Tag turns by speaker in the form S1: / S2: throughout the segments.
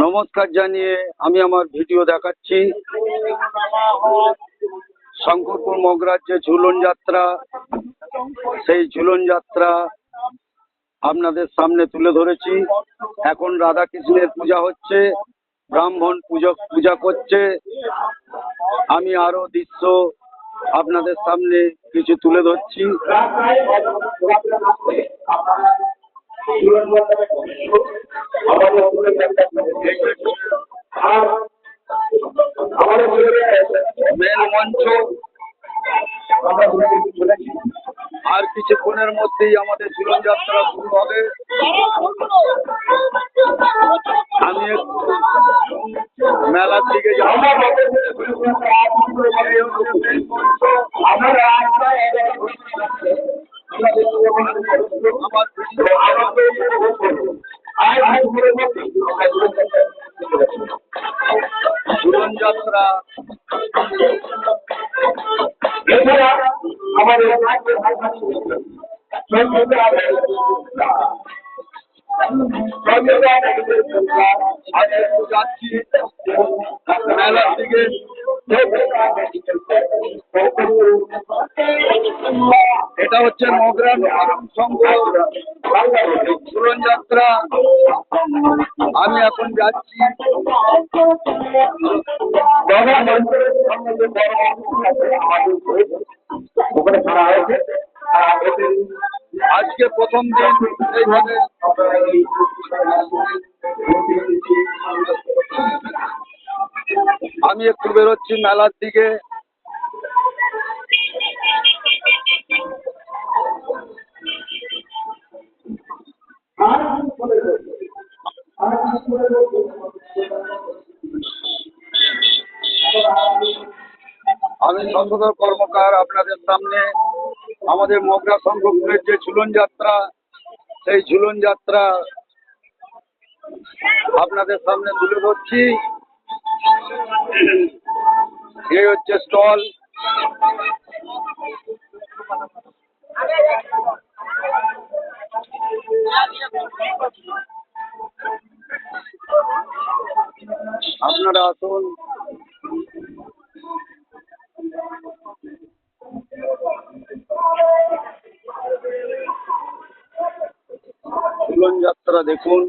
S1: নমস্কার জানিয়ে আমি আমার ভিডিও দেখাচ্ছি। শঙ্করপুর মগরার যে ঝুলন যাত্রা, সেই ঝুলন যাত্রা আপনাদের সামনে তুলে ধরেছি। এখন রাধাকৃষ্ণের পূজা হচ্ছে, ব্রাহ্মণ পূজা করছে। আমি আরো দৃশ্য আপনাদের সামনে কিছু তুলে ধরছি। মেন মঞ্চ আর কিছুক্ষণের মধ্যেই আমাদের ঝুলন যাত্রা শুরু হবে। আমি মেলার দিকে যাব। ঝুলন যাত্রা যাচ্ছি মেলার দিকে। এটা হচ্ছে মগরা সংঘ ঝুলন যাত্রা। আমি এখন যাচ্ছি। আজকে প্রথম দিন এইভাবে আমি একটু বেরোচ্ছি মেলার দিকে। আমি সংসদর কর্মকার আপনাদের সামনে আমাদের মগরা সংঘপুরের যে ঝুলন যাত্রা, সেই ঝুলন যাত্রা আপনাদের সামনে তুলে ধরছি। এই হচ্ছে স্টল। আপনারা আসুন। ঝুলন যাত্রা দেখুন।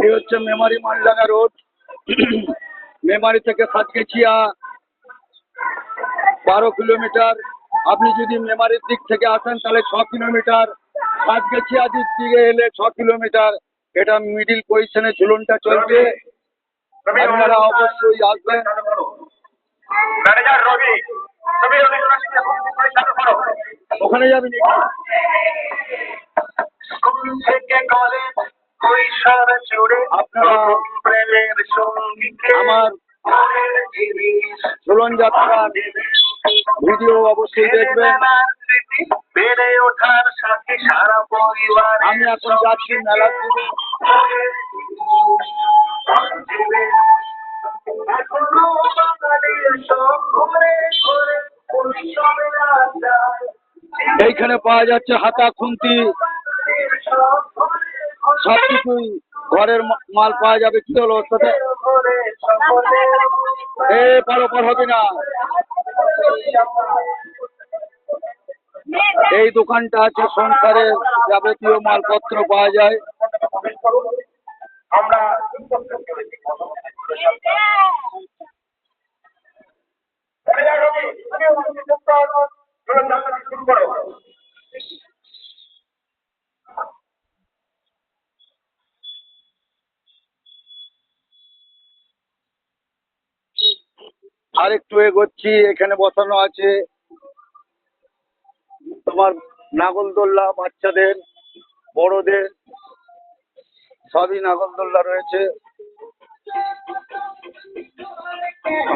S1: এই হচ্ছে মেমারি মালডাঙ্গা রোড। মেমারি থেকে সাতগেছিয়া 12 কিলোমিটার। আপনি যদি মেমারির দিক থেকে আসেন তাহলে 6 কিলোমিটার, সাতগেছিয়া দিক থেকে এলে 6 কিলোমিটার। এটা মিডিল পজিশনে ঝুলনটা চলবে। আপনারা অবশ্যই আসবেন। ওখানে যাবেন আপনারা আমার ঝুলন যাত্রা ভিডিও অবশ্যই দেখবেন। আমি এখন যাচ্ছি মেলার দিকে। এইখানে পাওয়া যাচ্ছে হাতা, খুন্তি, সবকিছুই ঘরের মাল পাওয়া যাবে। কি হলো ওর সাথে? পার হবে না। এই দোকানটা আছে সংসারের যাবতীয় মালপত্র পাওয়া যায়। আমরা আরেকটু এগোচ্ছি। এখানে বসানো আছে তোমার নাগরদোল্লা, বাচ্চাদের বড়দের সবই নাগরদোল্লা রয়েছে।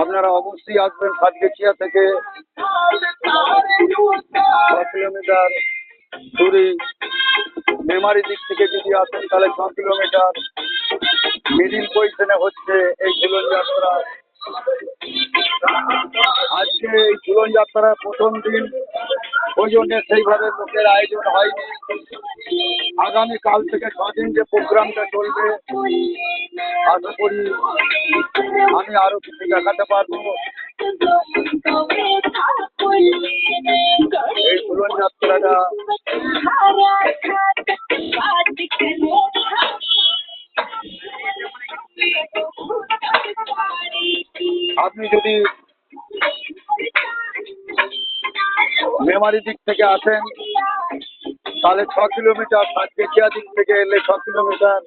S1: আপনারা অবশ্যই আসবেন। সাতগেছিয়া থেকে 6 কিলোমিটার দূরে মেমারি দিক থেকে যদি আসেন তাহলে 6 কিলোমিটার। মিডিল পজিশনে হচ্ছে এই ঝুলন যাত্রা। আজকে এই ঝুলন যাত্রার প্রথম দিন, ওই জন্য সেইভাবে লোকের আয়োজন হয়নি। আগামী কাল থেকে 6 দিন যে প্রোগ্রামটা চলবে, আশা করি আমি আরো কিছু দেখাতে পারবো। এই ঝুলন যাত্রাটা আপনি যদি মেমারি দিক থেকে আসেন তাহলে 6 কিলোমিটার, সাতগেছিয়া দিক থেকে এলে 6 কিলোমিটার।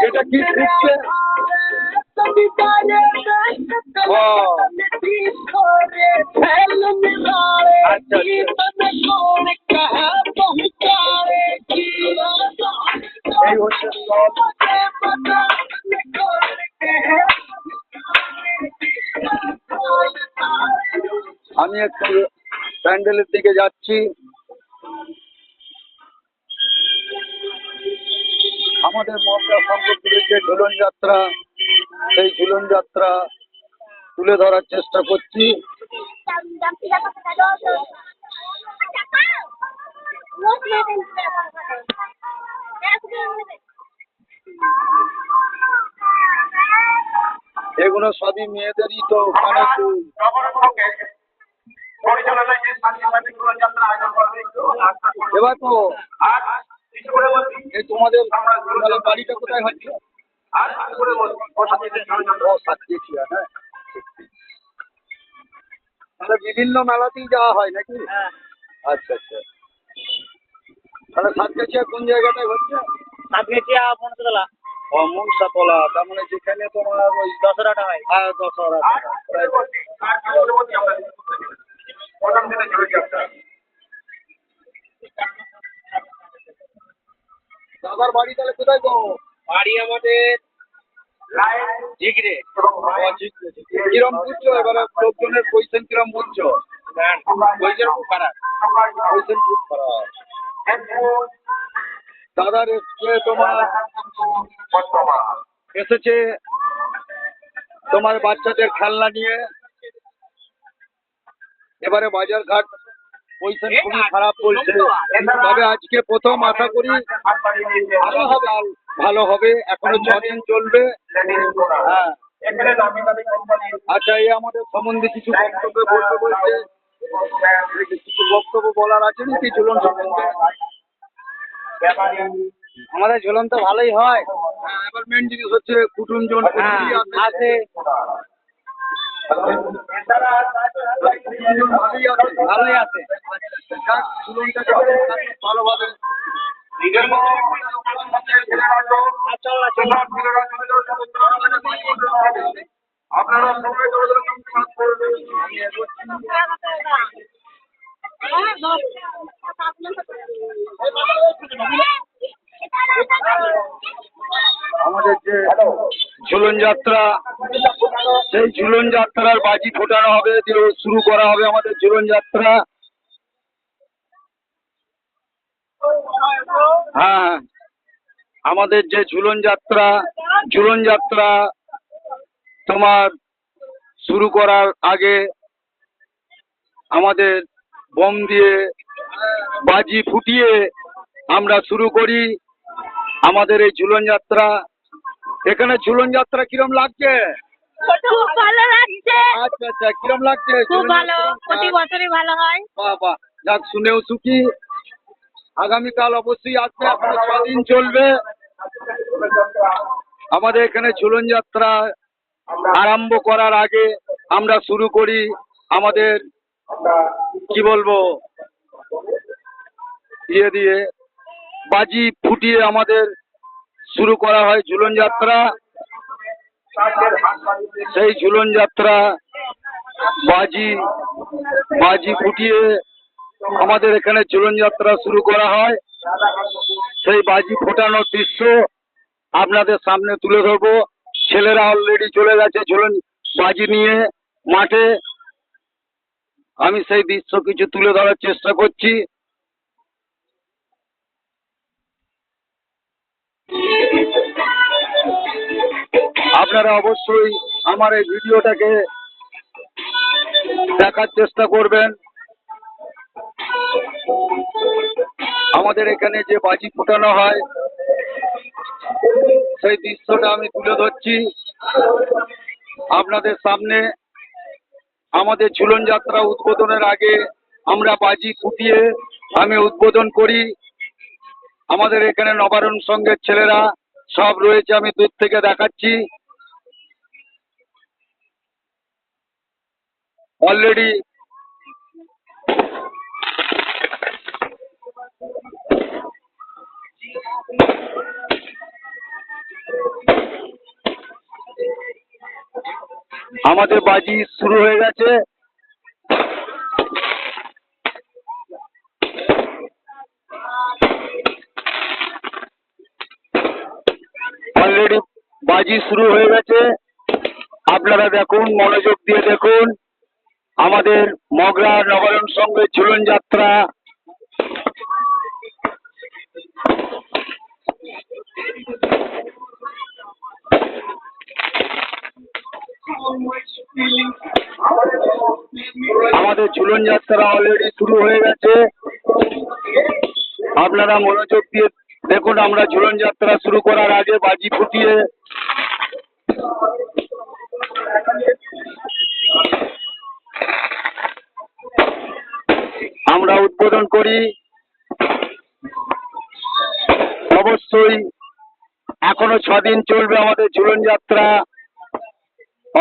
S1: এটা কি শিখছে? আচ্ছা, এই হচ্ছে সব। আমি একটু প্যান্ডেলের দিকে যাচ্ছি। আমাদের মহল্লা সম্পর্কের যে ঝুলন যাত্রা, সেই ঝুলন যাত্রা তুলে ধরার চেষ্টা করছি। এগুলো সবই মেয়েদেরই তো, ওখানে এবার তো এই তোমাদের তাহলে বাড়িটা কোথায় হচ্ছে? সাতগেছিয়া, হ্যাঁ। তাহলে বিভিন্ন মেলাতেই যাওয়া হয় নাকি? আচ্ছা আচ্ছা। তাহলে সাতগেছিয়া কোন জায়গাটায় হচ্ছে?
S2: সাতগেছিয়া মনসাতলা।
S1: ও, মনসাতলা। তার মানে যেখানে তোমার ওই
S2: দশরাটা হয়।
S1: হ্যাঁ, দশহরা। দাদার বাড়ি তাহলে কোথায় গো?
S2: বাড়ি আমাদের ঝিগড়ে।
S1: কিরম বুঝছো এবারে লোকজনের পয়সা কিরম বুঝছো?
S2: পয়সার খুব খারাপ।
S1: পয়সা খুব খারাপ। দাদার এসছে তোমার এসেছে তোমার বাচ্চাদের খেলনা নিয়ে। এবারে বাজার ঘাট পয়সা খুবই খারাপ বলছে, তবে আজকে প্রথম আশা করি ভালো হবে। এখনো 6 দিন চলবে। হ্যাঁ, আচ্ছা, এই আমাদের সম্বন্ধে কিছু বক্তব্য বলতে বলছে, কিছু বক্তব্য বলার আছে নাকি ঝুলন সম্বন্ধে?
S2: আমাদের ঝুলন তো ভালোই হয়।
S1: এবার মেন জিনিস হচ্ছে কুটুমজন
S2: আছে। ভালোই আছে।
S1: যাক, ঝুলনটাকে ভালোভাবে আপনারা সবাই আমাদের যে ঝুলন যাত্রা, সেই ঝুলন যাত্রার বাজি ফোটানো হবে, দিয়ে শুরু করা হবে আমাদের ঝুলন যাত্রা। হ্যাঁ, আমাদের যে ঝুলন যাত্রা তোমার শুরু করার আগে আমাদের বোম দিয়ে বাজি ফুটিয়ে আমরা শুরু করি আমাদের এই ঝুলন যাত্রা। এখানে ঝুলন যাত্রা কিরম লাগছে?
S3: খুব ভালো লাগছে।
S1: আচ্ছা আচ্ছা, কিরম লাগছে?
S3: খুব ভালো, প্রতি বছরই ভালো হয়।
S1: বাহ বাহ, যাক, শুনেও সুখী। আগামীকাল অবশ্যই আসবে, এখনো 6 দিন চলবে আমাদের এখানে ঝুলন যাত্রা। আরম্ভ করার আগে আমরা শুরু করি আমাদের কি বলবো ইয়ে দিয়ে, বাজি ফুটিয়ে আমাদের শুরু করা হয় ঝুলন যাত্রা। সেই ঝুলন যাত্রা বাজি ফুটিয়ে আমাদের এখানে ঝুলন যাত্রা শুরু করা হয়। সেই বাজি ফোটানোর দৃশ্য আপনাদের সামনে তুলে ধরবো। ছেলেরা অলরেডি চলে গেছে ঝুলন বাজি নিয়ে মাঠে। আমি সেই দৃশ্য কিছু তুলে ধরার চেষ্টা করছি। আপনারা অবশ্যই আমার এই ভিডিওটাকে দেখার চেষ্টা করবেন। আমাদের এখানে যে বাজি ফোটানো হয় সেই দৃশ্যটা আমি তুলে ধরছি আপনাদের সামনে। আমাদের ঝুলন যাত্রা উদ্বোধনের আগে আমরা বাজি ফুটিয়ে আমি উদ্বোধন করি। আমাদের এখানে নবারণ সংঘের ছেলেরা সব রয়েছে, আমি দূর থেকে দেখাচ্ছি। অলরেডি আমাদের বাজি শুরু হয়ে গেছে। অলরেডি বাজি শুরু হয়ে গেছে। আপনারা দেখুন, মনোযোগ দিয়ে দেখুন। আমাদের মগরা নবারণ সংঘের ঝুলন যাত্রা অলরেডি শুরু হয়ে গেছে। আপনারা মনোযোগ দিয়ে দেখুন। আমরা ঝুলন যাত্রা শুরু করার আগে বাজি ফুটিয়ে আমরা উদ্বোধন করি। অবশ্যই এখনো 6 দিন চলবে আমাদের ঝুলন যাত্রা।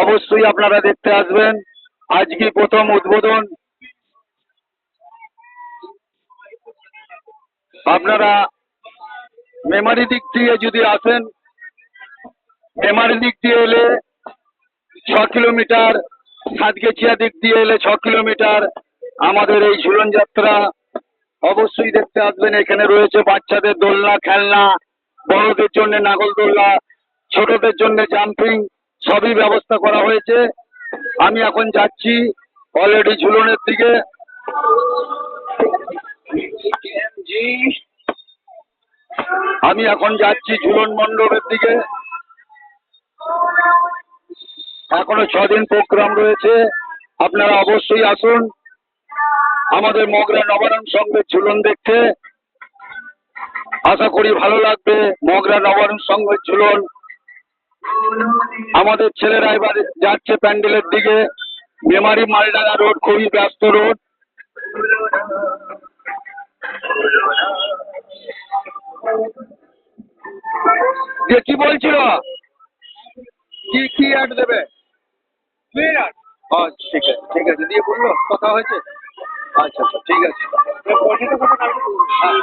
S1: অবশ্যই আপনারা দেখতে আসবেন। আজকে প্রথম উদ্বোধন। আপনারা মেমারি দিক দিয়ে যদি আসেন, মেমারি দিক দিয়ে এলে 6 কিলোমিটার, সাতগেছিয়া দিক দিয়ে এলে 6 কিলোমিটার আমাদের এই ঝুলন যাত্রা। অবশ্যই দেখতে আসবেন। এখানে রয়েছে বাচ্চাদের দোলনা, খেলনা, বড়দের জন্য নাগরদোলনা, ছোটদের জন্য জাম্পিং, সবই ব্যবস্থা করা হয়েছে। আমি এখন যাচ্ছি অলরেডি ঝুলনের দিকে। আমি এখন যাচ্ছি ঝুলন মণ্ডপের দিকে। এখনো 6 দিন প্রোগ্রাম রয়েছে। আপনারা অবশ্যই আসুন আমাদের মগরা নবারণ সংঘের ঝুলন দেখতে। আশা করি ভালো লাগবে মগরা নবারণ সংঘের ঝুলন। আমাদের ছেলেরা এবার যাচ্ছে প্যান্ডেলের দিকে। মেমারি মালডাঙ্গা রোড খুবই ব্যস্ত রোড। যে কি বলছিল, কি কি অ্যাড দেবে? ঠিক আছে, ঠিক আছে, দিয়ে বললো কথা হয়েছে। আচ্ছা আচ্ছা, ঠিক আছে। হ্যাঁ।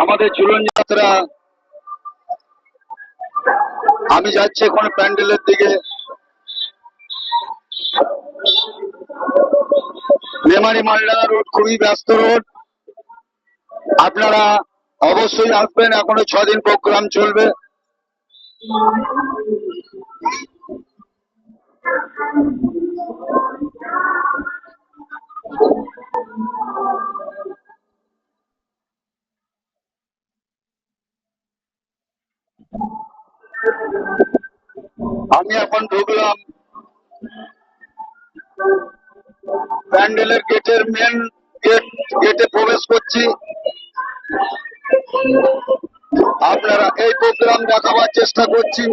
S1: আমাদের ঝুলন যাত্রা, আমি যাচ্ছি এখন প্যান্ডেলের দিকে। মেমারি মালডাঙ্গা রোড খুবই ব্যস্ত রোড। আপনারা অবশ্যই আসবেন। এখনো 6 দিন প্রোগ্রাম চলবে। আমি এখন ঢুকলাম প্যান্ডেলের গেটের মেন গেটে প্রবেশ করছি। আপনারা এই প্রোগ্রাম দেখাবার চেষ্টা করছি।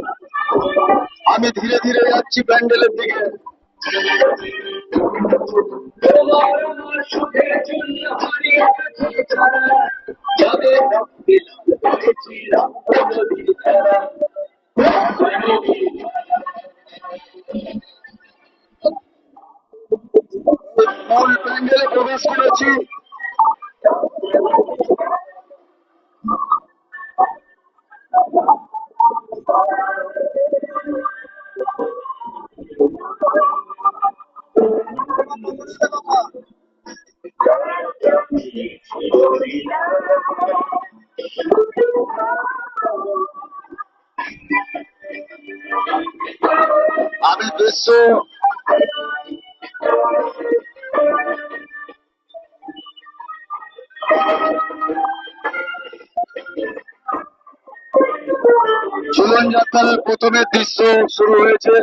S1: আমি ধীরে ধীরে যাচ্ছি প্যান্ডেলের দিকে। মূল প্যান্ডেলে প্রবেশ করেছি। দৃশ্য ঝুলন যাত্রার প্রথমের দৃশ্য শুরু হয়েছে।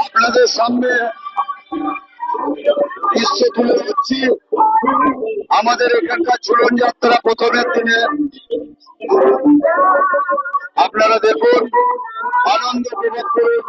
S1: আপনাদের সামনে দৃশ্য তুলে ধরছি আমাদের এখানকার ঝুলন যাত্রা প্রথমের দিনে। আপনারা দেখুন, আনন্দ উপভোগ করুন।